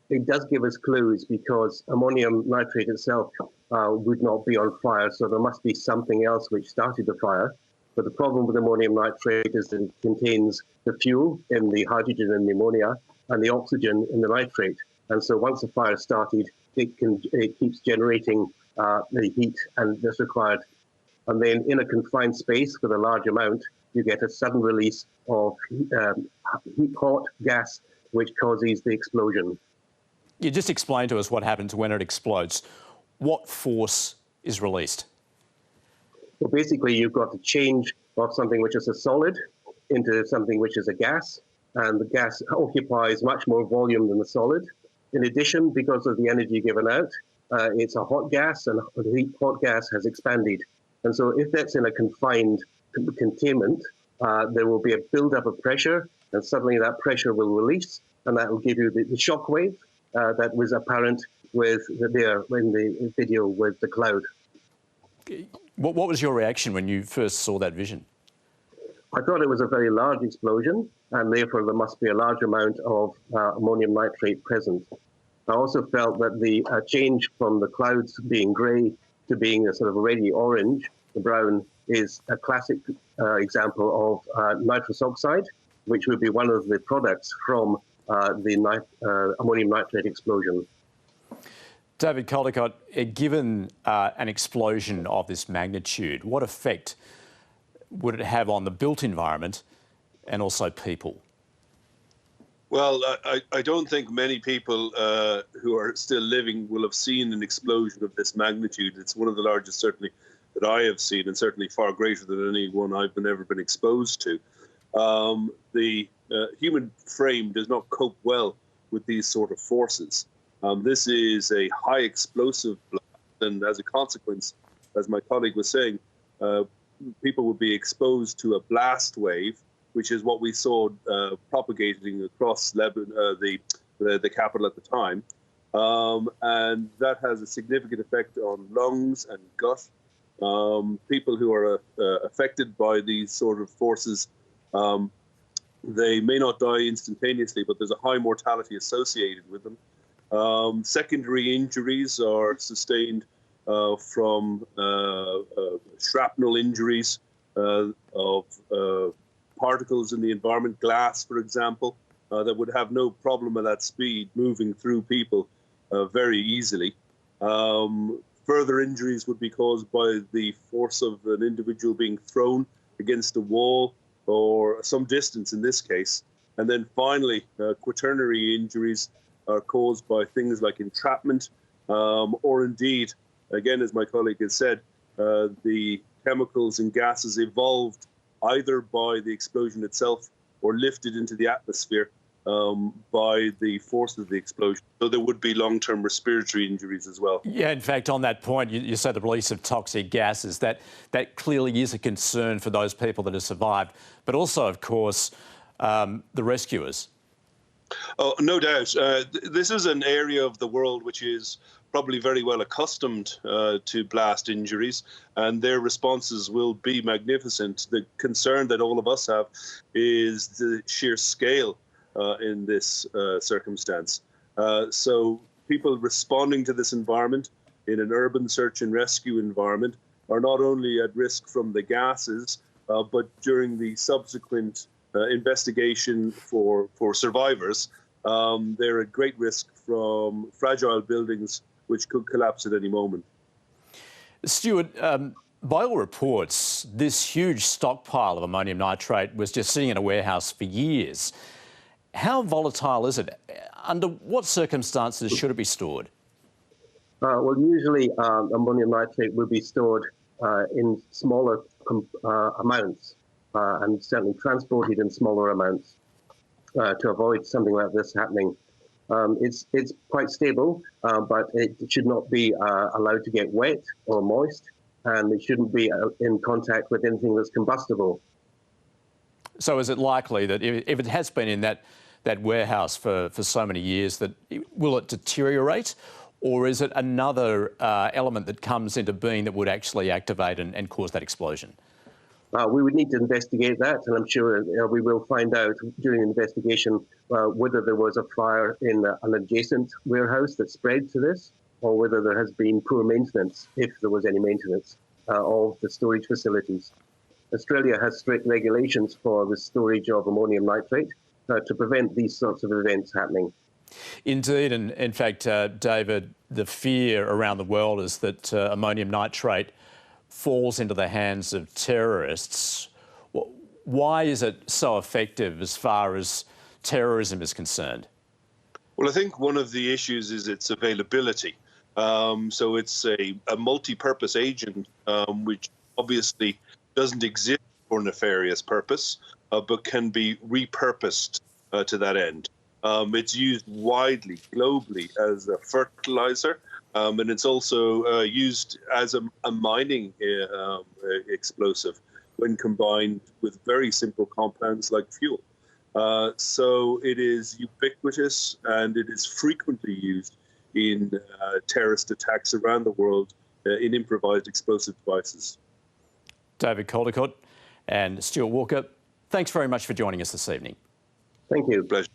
it does give us clues because ammonium nitrate itself would not be on fire, so there must be something else which started the fire. But the problem with ammonium nitrate is that it contains the fuel in the hydrogen and the ammonia and the oxygen in the nitrate. And so once the fire started, it keeps generating the heat that's required. And then in a confined space with a large amount, you get a sudden release of hot gas, which causes the explosion. You just explained to us what happens when it explodes. What force is released? Well, basically, you've got a change of something which is a solid into something which is a gas, and the gas occupies much more volume than the solid. In addition, because of the energy given out, it's a hot gas, and the hot gas has expanded. And so if that's in a confined containment, there will be a build-up of pressure, and suddenly that pressure will release, and that will give you the shock wave that was apparent with in the video with the cloud. What was your reaction when you first saw that vision? I thought it was a very large explosion, and therefore there must be a large amount of ammonium nitrate present. I also felt that the change from the clouds being grey to being a sort of already orange, the brown, is a classic example of nitrous oxide, which would be one of the products from the ammonium nitrate explosion. David Caldicott, given an explosion of this magnitude, what effect would it have on the built environment and also people? Well, I don't think many people who are still living will have seen an explosion of this magnitude. It's one of the largest, certainly, that I have seen, and certainly far greater than any one I've ever been exposed to. The human frame does not cope well with these sort of forces. This is a high explosive blast, and as a consequence, as my colleague was saying, people would be exposed to a blast wave, which is what we saw propagating across Lebanon, the capital at the time. And that has a significant effect on lungs and gut. People who are affected by these sort of forces, they may not die instantaneously, but there's a high mortality associated with them. Secondary injuries are sustained from shrapnel injuries of particles in the environment, glass, for example, that would have no problem at that speed moving through people very easily. Further injuries would be caused by the force of an individual being thrown against a wall or some distance in this case. And then finally, quaternary injuries are caused by things like entrapment, or indeed, again, as my colleague has said, the chemicals and gases evolved either by the explosion itself or lifted into the atmosphere by the force of the explosion. So there would be long-term respiratory injuries as well. Yeah, in fact, on that point, you say the release of toxic gases, that clearly is a concern for those people that have survived, but also, of course, the rescuers. Oh, no doubt. This is an area of the world which is probably very well accustomed to blast injuries, and their responses will be magnificent. The concern that all of us have is the sheer scale in this circumstance. So people responding to this environment in an urban search and rescue environment are not only at risk from the gases, but during the subsequent investigation for survivors, they're at great risk from fragile buildings which could collapse at any moment. Stewart, by all reports, this huge stockpile of ammonium nitrate was just sitting in a warehouse for years. How volatile is it? Under what circumstances should it be stored? Well, usually ammonium nitrate will be stored in smaller amounts and certainly transported in smaller amounts to avoid something like this happening. It's quite stable, but it should not be allowed to get wet or moist, and it shouldn't be in contact with anything that's combustible. So is it likely that if it has been in that warehouse for so many years, that will it deteriorate, or is it another element that comes into being that would actually activate and cause that explosion? We would need to investigate that, and I'm sure we will find out during the investigation whether there was a fire in an adjacent warehouse that spread to this, or whether there has been poor maintenance, if there was any maintenance, of the storage facilities. Australia has strict regulations for the storage of ammonium nitrate to prevent these sorts of events happening. Indeed, and in fact, David, the fear around the world is that ammonium nitrate falls into the hands of terrorists. Why is it so effective as far as terrorism is concerned? Well, I think one of the issues is its availability. So it's a multi-purpose agent, which obviously doesn't exist for nefarious purpose, but can be repurposed to that end. It's used widely, globally, as a fertilizer, and it's also used as a mining explosive when combined with very simple compounds like fuel. So it is ubiquitous, and it is frequently used in terrorist attacks around the world in improvised explosive devices. David Caldicott and Stewart Walker, thanks very much for joining us this evening. Thank you. Pleasure.